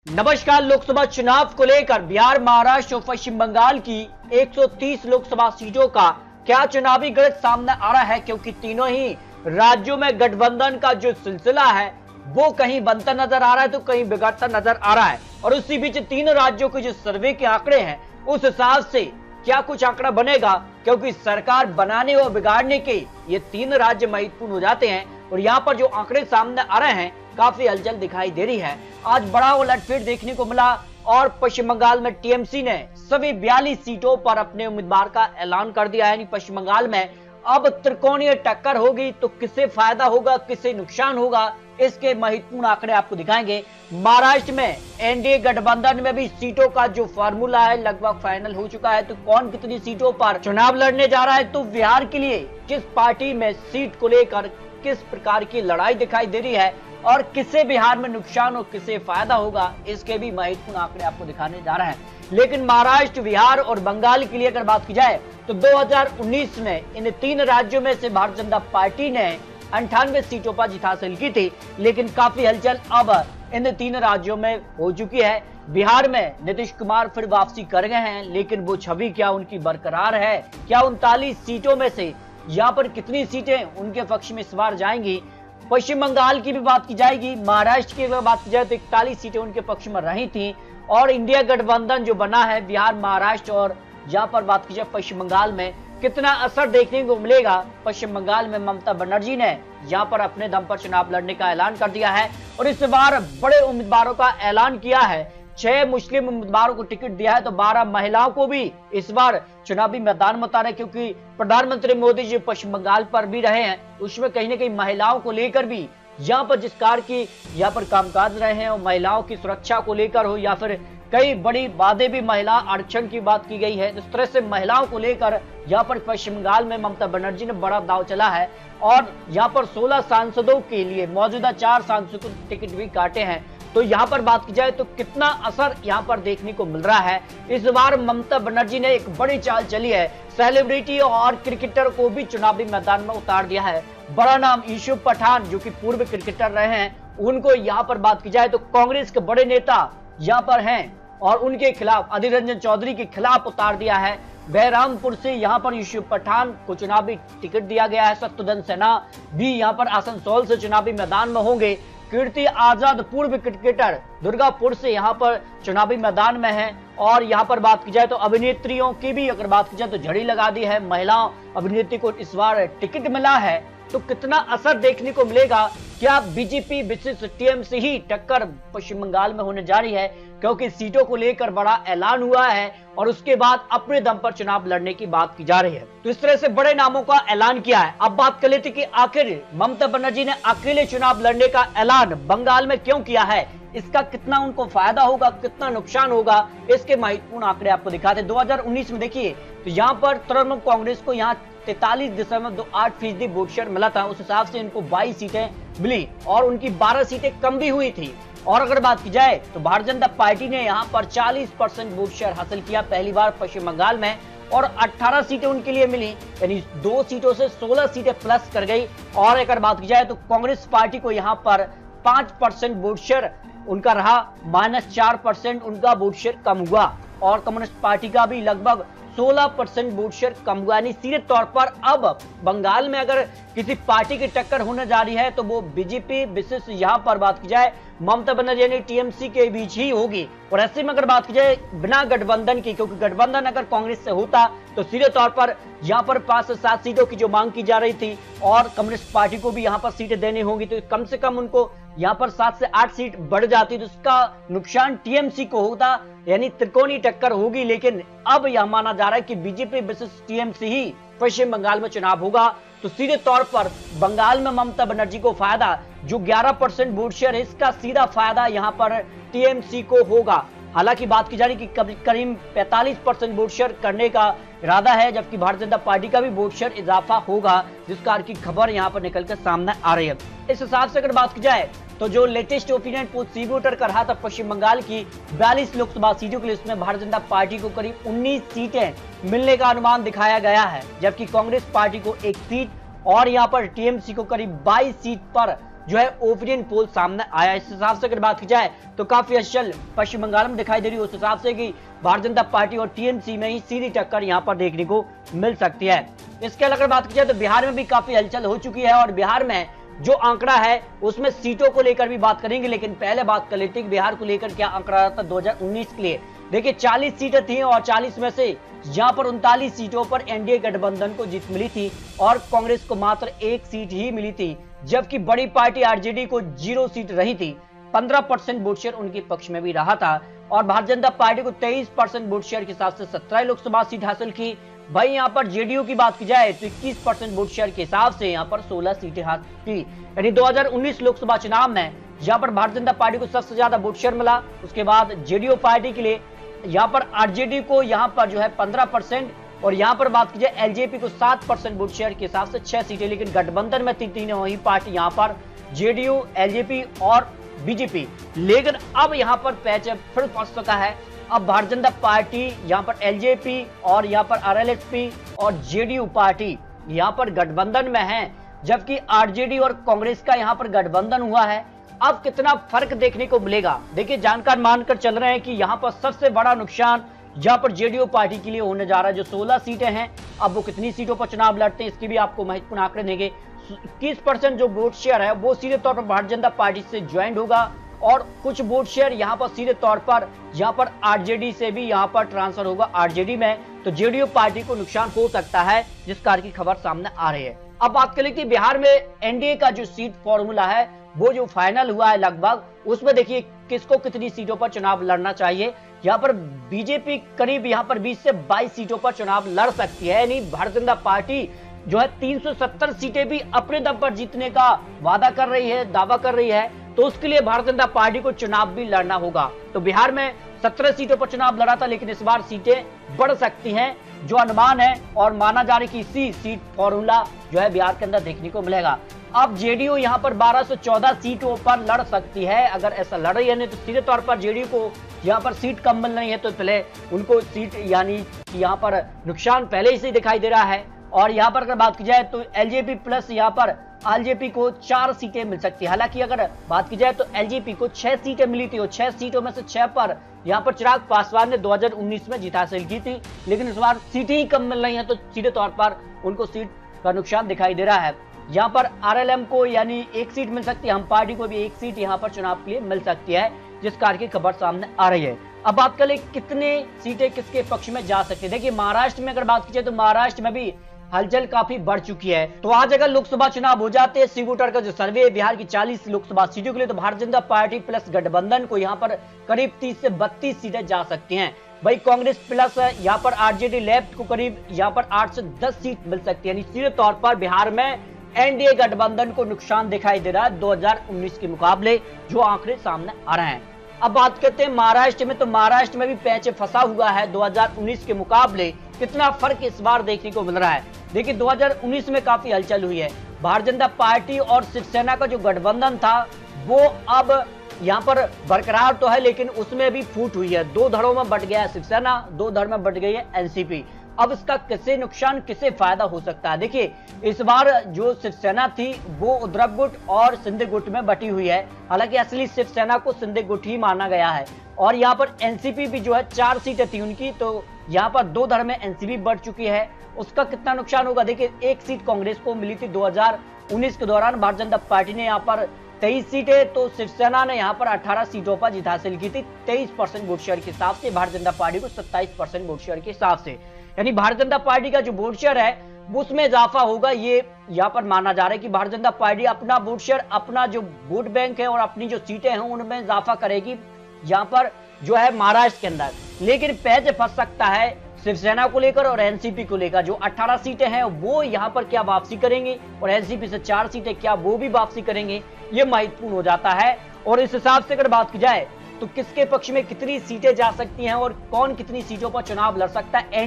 नमस्कार। लोकसभा चुनाव को लेकर बिहार, महाराष्ट्र और पश्चिम बंगाल की 130 लोकसभा सीटों का क्या चुनावी गणित सामने आ रहा है, क्योंकि तीनों ही राज्यों में गठबंधन का जो सिलसिला है वो कहीं बनता नजर आ रहा है तो कहीं बिगड़ता नजर आ रहा है। और उसी बीच तीनों राज्यों के जो सर्वे के आंकड़े हैं उस हिसाब से क्या कुछ आंकड़ा बनेगा, क्योंकि सरकार बनाने और बिगाड़ने के ये तीन राज्य महत्वपूर्ण हो जाते हैं। और यहाँ पर जो आंकड़े सामने आ रहे हैं काफी हलचल दिखाई दे रही है। आज बड़ा उलटफेर देखने को मिला और पश्चिम बंगाल में टीएमसी ने सभी 42 सीटों पर अपने उम्मीदवार का ऐलान कर दिया है। पश्चिम बंगाल में अब त्रिकोणीय टक्कर होगी तो किसे फायदा होगा, किसे नुकसान होगा, इसके महत्वपूर्ण आंकड़े आपको दिखाएंगे। महाराष्ट्र में एनडीए गठबंधन में भी सीटों का जो फार्मूला है लगभग फाइनल हो चुका है, तो कौन कितनी सीटों पर चुनाव लड़ने जा रहा है, तो बिहार के लिए किस पार्टी में सीट को लेकर किस प्रकार की लड़ाई दिखाई दे रही है और किसे बिहार में नुकसान और किसे फायदा होगा, इसके भी महत्वपूर्ण आंकड़े आपको दिखाने जा रहे हैं। लेकिन महाराष्ट्र, बिहार और बंगाल के लिए अगर बात की जाए तो 2019 में इन तीन राज्यों में से भारतीय जनता पार्टी ने 98 सीटों पर जीत हासिल की थी। लेकिन काफी हलचल अब इन तीन राज्यों में हो चुकी है। बिहार में नीतीश कुमार फिर वापसी कर गए हैं, लेकिन वो छवि क्या उनकी बरकरार है? क्या 39 सीटों में से यहाँ पर कितनी सीटें उनके पक्ष में इस बार जाएंगी? पश्चिम बंगाल की भी बात की जाएगी, महाराष्ट्र की अगर बात की जाए तो 41 सीटें उनके पक्ष में रही थी। और इंडिया गठबंधन जो बना है बिहार, महाराष्ट्र और यहाँ पर बात की जाए पश्चिम बंगाल में, कितना असर देखने को मिलेगा? पश्चिम बंगाल में ममता बनर्जी ने यहाँ पर अपने दम पर चुनाव लड़ने का ऐलान कर दिया है और इस बार बड़े उम्मीदवारों का ऐलान किया है। 6 मुस्लिम उम्मीदवारों को टिकट दिया है तो 12 महिलाओं को भी इस बार चुनावी मैदान में उतारा है, क्योंकि प्रधानमंत्री मोदी जी पश्चिम बंगाल पर भी रहे हैं, उसमें कहीं ना कहीं महिलाओं को लेकर भी यहाँ पर जिस कार की यहाँ पर कामकाज रहे हैं और महिलाओं की सुरक्षा को लेकर हो या फिर कई बड़ी वादे भी महिला आरक्षण की बात की गई है। इस तरह से महिलाओं को लेकर यहाँ पर पश्चिम बंगाल में ममता बनर्जी ने बड़ा दाव चला है और यहाँ पर 16 सांसदों के लिए मौजूदा 4 सांसदों को टिकट भी काटे हैं। तो यहाँ पर बात की जाए तो कितना असर यहाँ पर देखने को मिल रहा है? इस बार ममता बनर्जी ने एक बड़ी चाल चली है, सेलिब्रिटी और क्रिकेटर को भी चुनावी मैदान में उतार दिया है। बड़ा नाम यूसुफ पठान जो कि पूर्व क्रिकेटर रहे हैं, उनको यहाँ पर बात की जाए तो कांग्रेस के बड़े नेता यहाँ पर हैं और उनके खिलाफ अधीर रंजन चौधरी के खिलाफ उतार दिया है। बहरामपुर से यहाँ पर यूसुफ पठान को चुनावी टिकट दिया गया है। शत्रुघ्न सिन्हा भी यहाँ पर आसनसोल से चुनावी मैदान में होंगे। कीर्ति आजाद पूर्व क्रिकेटर दुर्गापुर से यहाँ पर चुनावी मैदान में है। और यहाँ पर बात की जाए तो अभिनेत्रियों की भी अगर बात की जाए तो झड़ी लगा दी है, महिला अभिनेत्री को इस बार टिकट मिला है। तो कितना असर देखने को मिलेगा? क्या बीजेपी विशिष्ट टीएमसी ही टक्कर पश्चिम बंगाल में होने जा रही है, क्योंकि सीटों को लेकर बड़ा ऐलान हुआ है और उसके बाद अपने दम पर चुनाव लड़ने की बात की जा रही है। तो इस तरह से बड़े नामों का ऐलान किया है। अब बात कर लेते कि आखिर ममता बनर्जी ने अकेले चुनाव लड़ने का ऐलान बंगाल में क्यों किया है, इसका कितना उनको फायदा होगा, कितना नुकसान होगा, इसके महत्वपूर्ण आंकड़े आपको दिखाते। 2019 में देखिए तो यहाँ पर तृणमूल कांग्रेस को यहाँ 43.28% वोट शेयर मिला था, उस हिसाब से इनको 22 सीटें मिली और उनकी 12 सीटें कम भी हुई थी। और अगर बात की जाए तो भारतीय जनता पार्टी ने यहाँ पर 40% वोट शेयर हासिल किया पहली बार पश्चिम बंगाल में और 18 सीटें उनके लिए मिली, यानी 2 सीटों से 16 सीटें प्लस कर गई। और अगर बात की जाए तो कांग्रेस पार्टी को यहाँ पर 5% वोट शेयर उनका रहा, -4% उनका वोट शेयर कम हुआ और कम्युनिस्ट पार्टी का भी लगभग 16% वोट शेयर कम हुआ। यानी सीधे तौर पर अब बंगाल में अगर किसी पार्टी की टक्कर होने जा रही है तो वो बीजेपी विशेष यहाँ पर बात की जाए ममता बनर्जी यानी टीएमसी के बीच ही होगी। और ऐसे में अगर बात की जाए बिना गठबंधन की, क्योंकि गठबंधन अगर कांग्रेस से होता तो सीधे तौर पर यहाँ पर 5 से 7 सीटों की जो मांग की जा रही थी और कम्युनिस्ट पार्टी को भी यहाँ पर सीटें देनी होगी, तो कम से कम उनको यहाँ पर 7 से 8 सीट बढ़ जाती तो उसका नुकसान टीएमसी को होता, यानी त्रिकोणीय टक्कर होगी। लेकिन अब यह माना जा रहा है कि बीजेपी वर्सेस टीएमसी ही पश्चिम बंगाल में चुनाव होगा, तो सीधे तौर पर बंगाल में ममता बनर्जी को फायदा, जो 11% वोट शेयर है इसका सीधा फायदा यहाँ पर टीएमसी को होगा। हालांकि बात की जा रही है कि करीब 45% वोट शेयर करने का इरादा है, जबकि भारतीय जनता पार्टी का भी वोट शेयर इजाफा होगा, जिसका की खबर यहाँ पर निकलकर सामने आ रही है। इस हिसाब से अगर बात की जाए तो जो लेटेस्ट ओपिनियन पोल सी वोटर कर रहा था पश्चिम बंगाल की 42 लोकसभा सीटों के लिए, उसमें भारतीय जनता पार्टी को करीब 19 सीटें मिलने का अनुमान दिखाया गया है, जबकि कांग्रेस पार्टी को 1 सीट और यहाँ पर टीएमसी को करीब 22 सीट पर जो है ओपिनियन पोल सामने आया। इस हिसाब से अगर बात की जाए तो काफी हलचल पश्चिम बंगाल में दिखाई दे रही है, उस हिसाब से कि भारतीय जनता पार्टी और टीएमसी में ही सीधी टक्कर यहां पर देखने को मिल सकती है। इसके अलावा अगर बात की जाए तो बिहार में भी काफी हलचल हो चुकी है और बिहार में जो आंकड़ा है उसमें सीटों को लेकर भी बात करेंगे, लेकिन पहले बात कर लेते हैं बिहार को लेकर क्या आंकड़ा रहा था 2019 के लिए। देखिए 40 सीटें थी और 40 में से यहां पर 39 सीटों पर एनडीए गठबंधन को जीत मिली थी और कांग्रेस को मात्र 1 सीट ही मिली थी, जबकि बड़ी पार्टी आरजेडी को 0 सीट रही थी। 15% वोट शेयर उनके पक्ष में भी रहा था और भारतीय जनता पार्टी को 23% वोट शेयर के हिसाब से 17 लोकसभा सीट हासिल की। भाई यहाँ पर जेडीयू की बात की जाए तो 21% वोट शेयर के हिसाब से यहाँ पर 16 सीटें हासिल की। यानी 2019 लोकसभा चुनाव में यहाँ पर भारतीय जनता पार्टी को सबसे ज्यादा वोट शेयर मिला। उसके बाद जेडीयू पार्टी के लिए यहाँ पर आरजेडी को यहाँ पर जो है 15% और यहाँ पर बात की जाए एलजेपी को 7% वोट शेयर के हिसाब से 6 सीटें। लेकिन गठबंधन में तीनों ही पार्टी यहाँ पर जेडीयू, एलजेपी और बीजेपी। लेकिन अब यहाँ पर पैच फिर फंस चुका है। अब भारतीय जनता पार्टी यहाँ पर एलजेपी और यहाँ पर आरएलएसपी और जेडीयू पार्टी यहाँ पर गठबंधन में है, जबकि आरजेडी और कांग्रेस का यहाँ पर गठबंधन हुआ है। अब कितना फर्क देखने को मिलेगा, देखिए जानकार मानकर चल रहे हैं कि यहाँ पर सबसे बड़ा नुकसान यहाँ पर जेडीयू पार्टी के लिए होने जा रहा है। जो 16 सीटें हैं, अब वो कितनी सीटों पर चुनाव लड़ते हैं इसकी भी आपको महत्वपूर्ण आंकड़े देंगे। 21% जो वोट शेयर है वो सीधे तौर पर भारतीय जनता पार्टी से ज्वाइंट होगा और कुछ वोट शेयर यहाँ पर सीधे तौर पर यहाँ पर आरजेडी से भी यहाँ पर ट्रांसफर होगा आरजेडी में, तो जेडीयू पार्टी को नुकसान हो सकता है, जिस कारण की खबर सामने आ रही है। अब बात करें कि बिहार में एनडीए का जो सीट फॉर्मूला है वो जो फाइनल हुआ है लगभग, उसमें देखिए किसको कितनी सीटों पर चुनाव लड़ना चाहिए। यहाँ पर बीजेपी करीब यहाँ पर 20 से 22 सीटों पर चुनाव लड़ सकती है, यानी भारतीय जनता पार्टी जो है 370 सीटें भी अपने दम पर जीतने का वादा कर रही है, दावा कर रही है, तो उसके लिए भारतीय जनता पार्टी को चुनाव भी लड़ना होगा। तो बिहार में 17 सीटों पर चुनाव लड़ा था, लेकिन इस बार सीटें बढ़ सकती हैं, जो अनुमान है और माना जा रहा है कि इसी सीट फॉर्मूला जो है बिहार के अंदर देखने को मिलेगा। अब जेडीयू यहाँ पर 1214 सीटों पर लड़ सकती है, अगर ऐसा लड़ रही है नहीं तो सीधे तौर पर जेडीयू को यहाँ पर सीट कम मिल रही है, तो पहले उनको सीट यानी यहाँ पर नुकसान पहले ही से दिखाई दे रहा है। और यहाँ पर अगर बात की जाए तो एलजेपी प्लस यहाँ पर एलजेपी को 4 सीटें मिल सकती है। हालांकि अगर बात की जाए तो एलजेपी को 6 सीटें मिली थी और 6 सीटों में से 6 पर यहाँ पर चिराग पासवान ने 2019 में जीत हासिल की थी, लेकिन इस बार सीटें ही कम मिल रही हैं, तो सीधे तौर पर उनको सीट का नुकसान दिखाई दे रहा है। यहाँ पर आरएलएम को यानी 1 सीट मिल सकती है, हम पार्टी को भी 1 सीट यहाँ पर चुनाव के लिए मिल सकती है, जिस कारण की खबर सामने आ रही है। अब बात करें कितने सीटें किसके पक्ष में जा सकती है। देखिए महाराष्ट्र में अगर बात की जाए तो महाराष्ट्र में भी हलचल काफी बढ़ चुकी है। तो आज अगर लोकसभा चुनाव हो जाते हैं, सीवोटर का जो सर्वे है बिहार की 40 लोकसभा सीटों के लिए, तो भारतीय जनता पार्टी प्लस गठबंधन को यहाँ पर करीब 30 से 32 सीटें जा सकती हैं। भाई कांग्रेस प्लस यहाँ पर आरजेडी लेफ्ट को करीब यहाँ पर 8 से 10 सीट मिल सकती है। सीधे तौर पर बिहार में एनडीए गठबंधन को नुकसान दिखाई दे रहा है 2019 के मुकाबले, जो आंकड़े सामने आ रहे हैं। अब बात करते हैं महाराष्ट्र में, तो महाराष्ट्र में भी पैच फंसा हुआ है 2019 के मुकाबले। कितना फर्क इस बार देखने को मिल रहा है। देखिए 2019 में काफी हलचल हुई है। भारतीय जनता पार्टी और शिवसेना का जो गठबंधन था वो अब यहाँ पर बरकरार तो है, लेकिन उसमें भी फूट हुई है। 2 धड़ों में बट गया है शिवसेना, 2 धड़ में बट गई है एनसीपी। अब इसका किसे नुकसान किसे फायदा हो सकता है। देखिए इस बार जो शिवसेना थी वो उद्धव गुट और शिंदे गुट में बटी हुई है। हालांकि असली शिवसेना को शिंदे गुट ही माना गया है। और यहाँ पर एनसीपी भी जो है 4 सीटें थी उनकी, तो यहाँ पर 2 धड़ में एनसीपी बढ़ चुकी है। उसका कितना नुकसान होगा। देखिए 1 सीट कांग्रेस को मिली थी 2019 के दौरान, भारतीय जनता पार्टी ने यहाँ पर 23 सीटें, तो शिवसेना ने यहाँ पर 18 सीटों पर जीत हासिल की थी 23% वोट शेयर के हिसाब से, भारतीय जनता पार्टी को 27% वोट शेयर के हिसाब से। यानी भारतीय जनता पार्टी का जो वोट शेयर है उसमें इजाफा होगा, ये यहाँ पर माना जा रहा है कि भारतीय जनता पार्टी अपना वोट शेयर, अपना जो वोट बैंक है और अपनी जो सीटें हैं उनमें इजाफा करेगी यहाँ पर जो है महाराष्ट्र के अंदर। लेकिन पैच फंस सकता है शिवसेना को लेकर और एनसीपी को लेकर। जो 18 सीटें हैं वो यहाँ पर क्या वापसी करेंगे और एनसीपी से 4 सीटें क्या वो भी वापसी करेंगे, ये महत्वपूर्ण हो जाता है। और इस हिसाब से अगर बात की जाए तो किसके पक्ष में कितनी सीटें जा सकती हैं और कौन कितनी सीटों पर चुनाव लड़ सकता है।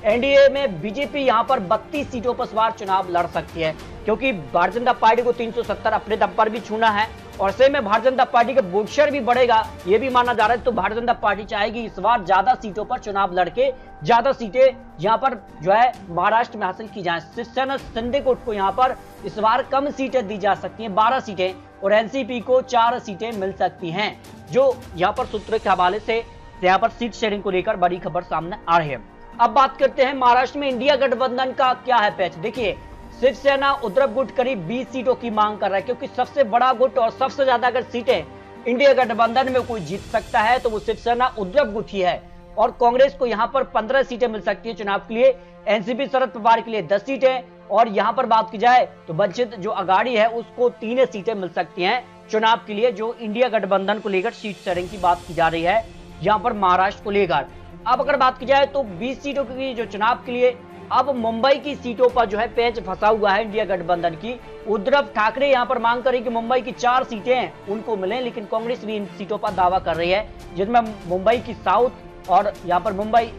एनडीए में बीजेपी यहाँ पर 32 सीटों पर इस बार चुनाव लड़ सकती है, क्योंकि भारतीय जनता पार्टी को 370 अपने दम पर भी छूना है और ऐसे में भारतीय जनता पार्टी का वोट शेयर भी बढ़ेगा, ये भी माना जा रहा है। तो भारतीय जनता पार्टी चाहेगी इस बार ज्यादा सीटों पर चुनाव लड़के, ज्यादा सीटें यहाँ पर जो है महाराष्ट्र में हासिल की जाए। शिवसेना शिंदे गुट को यहाँ पर इस बार कम सीटें दी जा सकती हैं, 12 सीटें, और एनसीपी को 4 सीटें मिल सकती हैं, जो यहाँ पर सूत्रों के हवाले से यहाँ पर सीट शेयरिंग को लेकर बड़ी खबर सामने आ रही है। अब बात करते हैं महाराष्ट्र में इंडिया गठबंधन का क्या है पैच। देखिए, शिवसेना उद्धव गुट करीब 20 सीटों की मांग कर रहा है, क्योंकि सबसे बड़ा गुट और सबसे ज्यादा अगर सीटें इंडिया गठबंधन में कोई जीत सकता है तो वो शिवसेना उद्धव गुट ही है। और कांग्रेस को यहाँ पर 15 सीटें मिल सकती है चुनाव के लिए, एनसीपी शरद पवार के लिए 10 सीटें, और यहाँ पर बात की जाए तो वंचित जो अगाड़ी है उसको 3 सीटें मिल सकती हैं चुनाव के लिए, जो इंडिया गठबंधन को लेकर सीट शेयरिंग की बात की जा रही है यहाँ पर महाराष्ट्र को लेकर। अब अगर बात की जाए तो 20 सीटों की जो चुनाव के लिए, अब मुंबई की सीटों पर जो है पेच फंसा हुआ है इंडिया गठबंधन की। उद्धव ठाकरे यहाँ पर मांग करें कि मुंबई की 4 सीटें उनको मिलें, लेकिन कांग्रेस भी इन सीटों पर दावा कर रही है, जिनमें मुंबई की साउथ और यहाँ पर मुंबई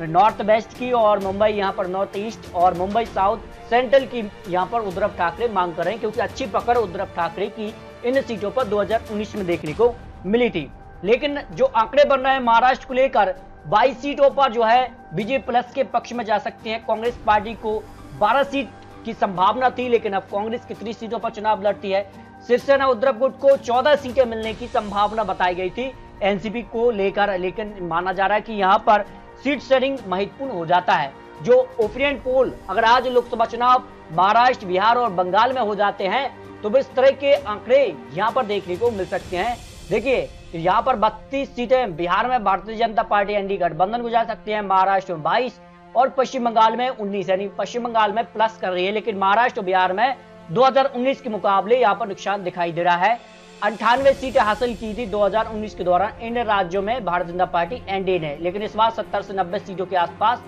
नॉर्थ वेस्ट की, और मुंबई यहाँ पर नॉर्थ ईस्ट, और मुंबई साउथ सेंट्रल की यहाँ पर उद्धव ठाकरे मांग कर रहे हैं, क्योंकि अच्छी पकड़ उद्धव ठाकरे की इन सीटों पर 2019 में देखने को मिली थी। लेकिन जो आंकड़े बन रहे हैं महाराष्ट्र को लेकर, 22 सीटों पर जो है बीजेपी प्लस के पक्ष में जा सकते हैं। कांग्रेस पार्टी को 12 सीट की संभावना थी, लेकिन अब कांग्रेस कितनी सीटों पर चुनाव लड़ती है। शिवसेना उद्धव गुट को 14 सीटें मिलने की संभावना बताई गई थी एनसीपी को लेकर, लेकिन माना जा रहा है कि यहाँ पर सीट शेयरिंग महत्वपूर्ण हो जाता है। जो ओपिनियन पोल अगर आज लोकसभा चुनाव महाराष्ट्र, बिहार और बंगाल में हो जाते हैं तो इस तरह के आंकड़े यहाँ पर देखने को मिल सकते हैं। देखिए, यहाँ पर 32 सीटें बिहार में भारतीय जनता पार्टी एनडीए गठबंधन को जा सकती है, महाराष्ट्र में 22 और पश्चिम बंगाल में 19, यानी पश्चिम बंगाल में प्लस कर रही है, लेकिन महाराष्ट्र और बिहार में 2019 के मुकाबले यहाँ पर नुकसान दिखाई दे रहा है। 98 सीटें हासिल की थी 2019 के दौरान इन राज्यों में भारतीय जनता पार्टी एनडीए ने, लेकिन इस बार 70 से 90 सीटों के आसपास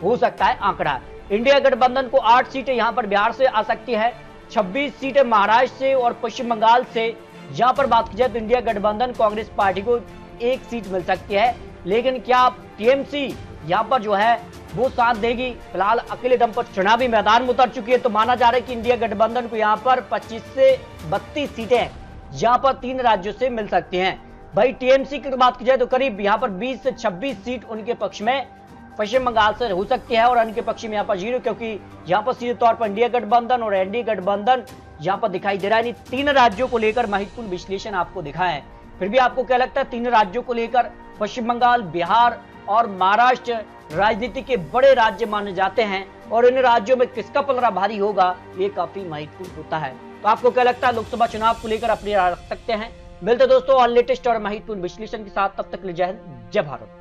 हो सकता है आंकड़ा। इंडिया गठबंधन को 8 सीटें यहाँ पर बिहार से आ सकती है, 26 सीटें महाराष्ट्र से और पश्चिम बंगाल से। यहाँ पर बात की जाए तो इंडिया गठबंधन कांग्रेस पार्टी को 1 सीट मिल सकती है, लेकिन क्या टीएमसी यहाँ पर जो है वो साथ देगी? फिलहाल अकेले दम पर चुनावी मैदान में उतर चुकी है, तो माना जा रहा है कि इंडिया गठबंधन को यहाँ पर 25 से 32 सीटें यहाँ पर 3 राज्यों से मिल सकती हैं। भाई टीएमसी की बात की जाए तो करीब यहाँ पर 20 से 26 सीट उनके पक्ष में पश्चिम बंगाल से हो सकती है, और उनके पक्ष में यहाँ पर 0, क्योंकि यहाँ पर सीधे तौर पर इंडिया गठबंधन और एनडीए गठबंधन यहाँ पर दिखाई दे रहा है। 3 राज्यों को लेकर महत्वपूर्ण विश्लेषण आपको दिखाया है। फिर भी आपको क्या लगता है 3 राज्यों को लेकर? पश्चिम बंगाल, बिहार और महाराष्ट्र राजनीति के बड़े राज्य माने जाते हैं, और इन राज्यों में किसका पलड़ा भारी होगा ये काफी महत्वपूर्ण होता है। तो आपको क्या लगता है लोकसभा चुनाव को लेकर अपनी राय रख सकते हैं। मिलते दोस्तों और लेटेस्ट और महत्वपूर्ण विश्लेषण के साथ, तब तक के लिए जय हिंद, जय भारत।